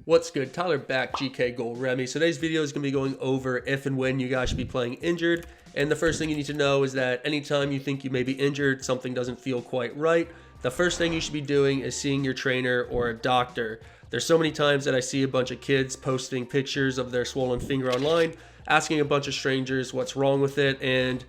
What's good? Tyler back, GK Goluremi. So today's video is going to be going over if and when you guys should be playing injured. And the first thing you need to know is that anytime you think you may be injured, something doesn't feel quite right, the first thing you should be doing is seeing your trainer or a doctor. There's so many times that I see a bunch of kids posting pictures of their swollen finger online, asking a bunch of strangers what's wrong with it, and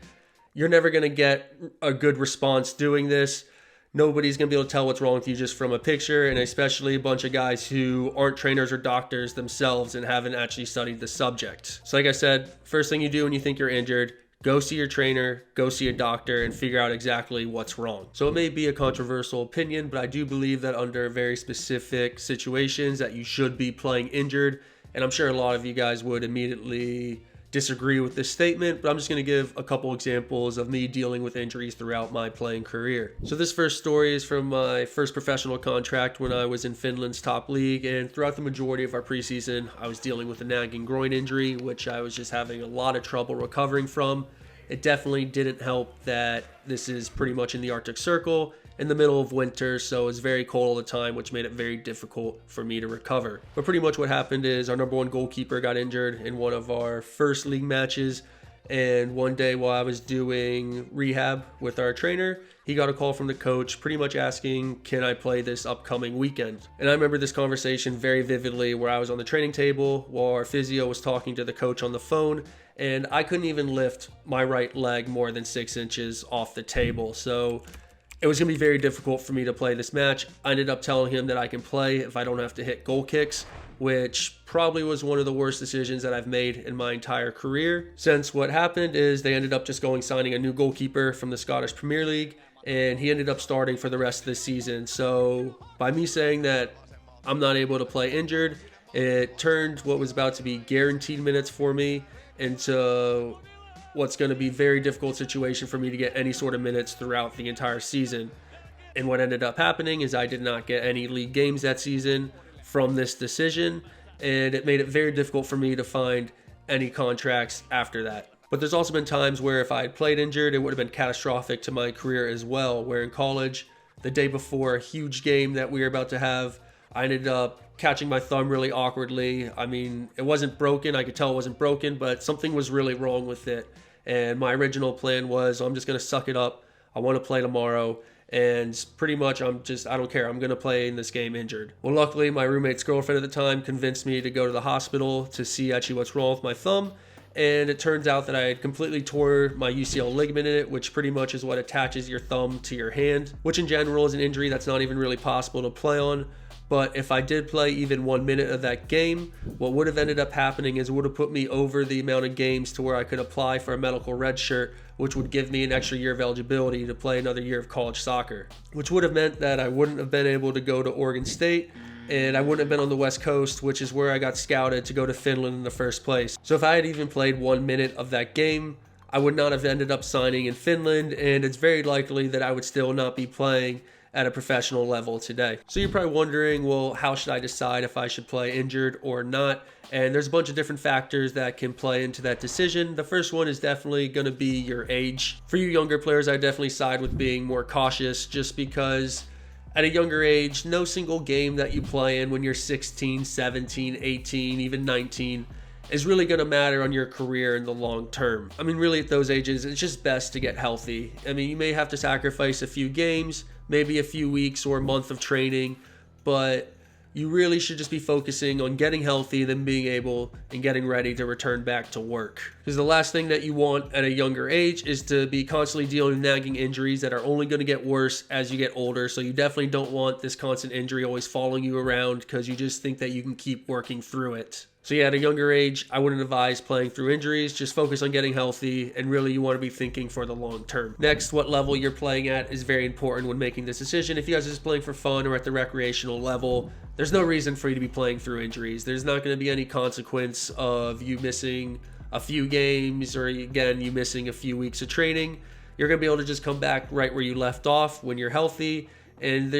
you're never going to get a good response doing this. Nobody's going to be able to tell what's wrong with you just from a picture, and especially a bunch of guys who aren't trainers or doctors themselves and haven't actually studied the subject. So like I said, first thing you do when you think you're injured, go see your trainer, go see a doctor, and figure out exactly what's wrong. So it may be a controversial opinion, but I do believe that under very specific situations that you should be playing injured, and I'm sure a lot of you guys would immediately disagree with this statement, but I'm just going to give a couple examples of me dealing with injuries throughout my playing career. So this first story is from my first professional contract when I was in Finland's top league, and throughout the majority of our preseason, I was dealing with a nagging groin injury, which I was just having a lot of trouble recovering from. It definitely didn't help that this is pretty much in the Arctic Circle in the middle of winter, so it's very cold all the time, which made it very difficult for me to recover. But pretty much what happened is our number one goalkeeper got injured in one of our first league matches, and one day while I was doing rehab with our trainer, he got a call from the coach pretty much asking, can I play this upcoming weekend? And I remember this conversation very vividly where I was on the training table while our physio was talking to the coach on the phone, and I couldn't even lift my right leg more than 6 inches off the table. So it was going to be very difficult for me to play this match. I ended up telling him that I can play if I don't have to hit goal kicks, which probably was one of the worst decisions that I've made in my entire career. Since what happened is they ended up just signing a new goalkeeper from the Scottish Premier League, and he ended up starting for the rest of the season. So by me saying that I'm not able to play injured, it turned what was about to be guaranteed minutes for me into what's going to be a very difficult situation for me to get any sort of minutes throughout the entire season. And what ended up happening is I did not get any league games that season from this decision, and it made it very difficult for me to find any contracts after that. But there's also been times where if I had played injured, it would have been catastrophic to my career as well, where in college, the day before a huge game that we were about to have, I ended up catching my thumb really awkwardly. I mean, it wasn't broken. I could tell it wasn't broken, but something was really wrong with it. And my original plan was, I'm just going to suck it up. I want to play tomorrow. And pretty much I don't care. I'm going to play in this game injured. Well, luckily, my roommate's girlfriend at the time convinced me to go to the hospital to see actually what's wrong with my thumb. And it turns out that I had completely tore my UCL ligament in it, which pretty much is what attaches your thumb to your hand, which in general is an injury that's not even really possible to play on. But if I did play even 1 minute of that game, what would have ended up happening is it would have put me over the amount of games to where I could apply for a medical red shirt, which would give me an extra year of eligibility to play another year of college soccer, which would have meant that I wouldn't have been able to go to Oregon State, and I wouldn't have been on the West Coast, which is where I got scouted to go to Finland in the first place. So if I had even played 1 minute of that game, I would not have ended up signing in Finland, and it's very likely that I would still not be playing at a professional level today. So you're probably wondering, well, how should I decide if I should play injured or not? And there's a bunch of different factors that can play into that decision. The first one is definitely going to be your age. For you younger players, I definitely side with being more cautious, just because at a younger age, no single game that you play in when you're 16, 17, 18, even 19 is really going to matter on your career in the long term. I mean, really at those ages, it's just best to get healthy. I mean, you may have to sacrifice a few games, maybe a few weeks or a month of training, but you really should just be focusing on getting healthy, then being able and getting ready to return back to work. Because the last thing that you want at a younger age is to be constantly dealing with nagging injuries that are only going to get worse as you get older. So you definitely don't want this constant injury always following you around because you just think that you can keep working through it. So yeah, at a younger age, I wouldn't advise playing through injuries. Just focus on getting healthy, and really you want to be thinking for the long term. Next, what level you're playing at is very important when making this decision. If you guys are just playing for fun or at the recreational level, there's no reason for you to be playing through injuries. There's not going to be any consequence of you missing a few games or, again, you missing a few weeks of training. You're going to be able to just come back right where you left off when you're healthy. And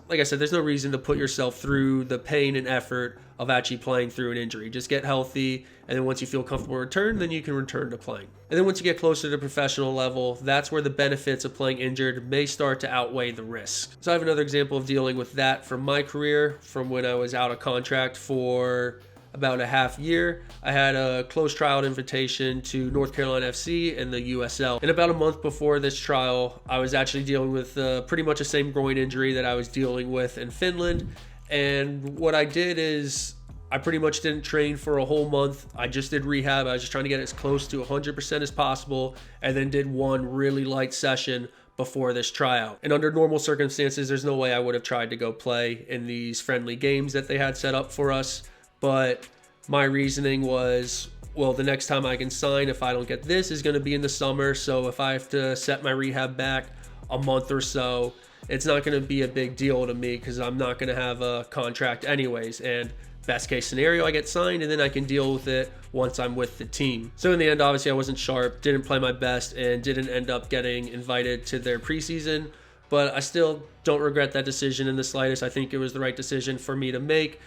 like I said, there's no reason to put yourself through the pain and effort of actually playing through an injury. Just get healthy, and then once you feel comfortable return, then you can return to playing. And then once you get closer to professional level, that's where the benefits of playing injured may start to outweigh the risk. So I have another example of dealing with that from my career, from when I was out of contract for about a half year. I had a close trial invitation to North Carolina FC and the USL. And about a month before this trial, I was actually dealing with pretty much the same groin injury that I was dealing with in Finland. And what I did is I pretty much didn't train for a whole month. I just did rehab. I was just trying to get as close to 100% as possible, and then did one really light session before this tryout. And under normal circumstances, there's no way I would have tried to go play in these friendly games that they had set up for us. But my reasoning was, well, the next time I can sign, if I don't get this, is going to be in the summer. So if I have to set my rehab back a month or so, it's not going to be a big deal to me because I'm not going to have a contract anyways. And best case scenario, I get signed and then I can deal with it once I'm with the team. So in the end, obviously I wasn't sharp, didn't play my best, and didn't end up getting invited to their preseason. But I still don't regret that decision in the slightest. I think it was the right decision for me to make.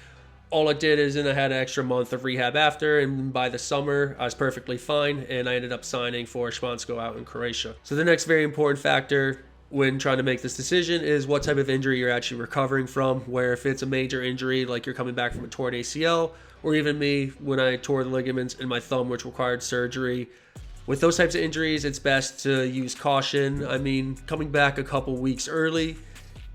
All it did is then I had an extra month of rehab after, and by the summer I was perfectly fine, and I ended up signing for Spansko out in Croatia. So the next very important factor when trying to make this decision is what type of injury you're actually recovering from, where if it's a major injury like you're coming back from a torn ACL, or even me when I tore the ligaments in my thumb which required surgery. With those types of injuries, it's best to use caution. I mean, coming back a couple weeks early,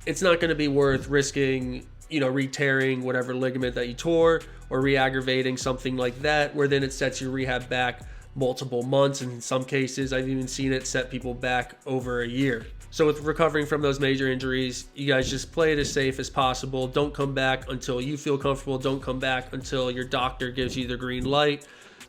it's not going to be worth risking re-tearing whatever ligament that you tore or re-aggravating something like that, where then it sets your rehab back multiple months. And in some cases, I've even seen it set people back over a year. So with recovering from those major injuries, you guys just play it as safe as possible. Don't come back until you feel comfortable. Don't come back until your doctor gives you the green light.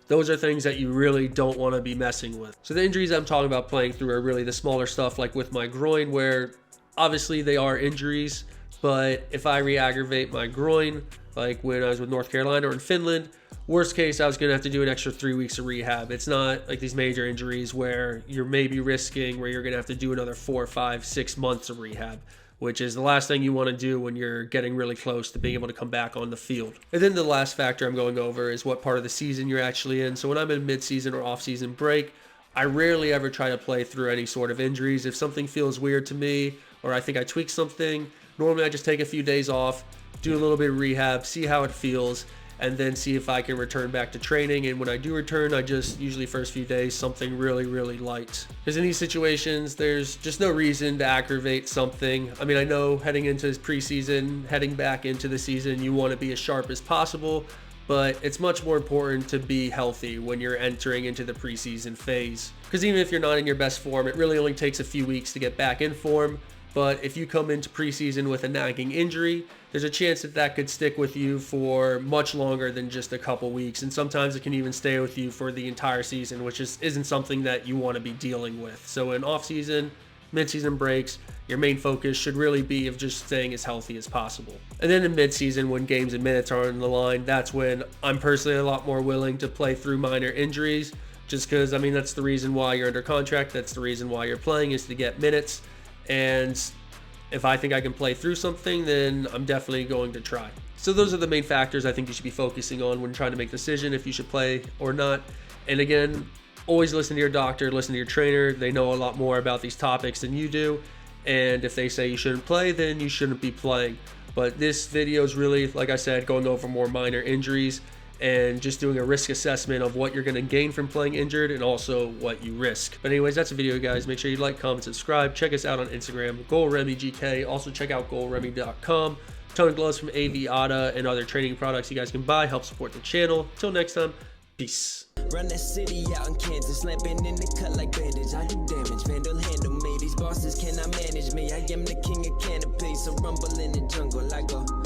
Those are things that you really don't want to be messing with. So the injuries I'm talking about playing through are really the smaller stuff, like with my groin, where obviously they are injuries. But if I re-aggravate my groin, like when I was with North Carolina or in Finland, worst case, I was going to have to do an extra 3 weeks of rehab. It's not like these major injuries where you're maybe risking where you're going to have to do another 4, 5, 6 months of rehab, which is the last thing you want to do when you're getting really close to being able to come back on the field. And then the last factor I'm going over is what part of the season you're actually in. So when I'm in mid-season or off-season break, I rarely ever try to play through any sort of injuries. If something feels weird to me or I think I tweaked something, normally I just take a few days off, do a little bit of rehab, see how it feels, and then see if I can return back to training. And when I do return, I just usually first few days something really, really light. Because in these situations, there's just no reason to aggravate something. I mean, I know heading into this preseason, heading back into the season, you want to be as sharp as possible, but it's much more important to be healthy when you're entering into the preseason phase. Because even if you're not in your best form, it really only takes a few weeks to get back in form. But if you come into preseason with a nagging injury, there's a chance that that could stick with you for much longer than just a couple weeks. And sometimes it can even stay with you for the entire season, which isn't something that you want to be dealing with. So in off-season, mid-season breaks, your main focus should really be of just staying as healthy as possible. And then in mid-season, when games and minutes are on the line, that's when I'm personally a lot more willing to play through minor injuries, just because, I mean, that's the reason why you're under contract. That's the reason why you're playing, is to get minutes. And if I think I can play through something, then I'm definitely going to try. So those are the main factors I think you should be focusing on when trying to make a decision if you should play or not. And again, always listen to your doctor, listen to your trainer. They know a lot more about these topics than you do. And if they say you shouldn't play, then you shouldn't be playing. But this video is really, like I said, going over more minor injuries and just doing a risk assessment of what you're going to gain from playing injured and also what you risk. But anyways, that's the video, guys. Make sure you like, comment, subscribe. Check us out on Instagram, GoalRemiGK. Also check out goalremi.com. Ton of gloves from Aviata and other training products you guys can buy. Help support the channel. Till next time, peace. Run that city out in Kansas, slapping in the cut like bandage. I do damage, Vandal handle me. These bosses cannot manage me. I am the king of canopy, so rumble in the jungle. I go.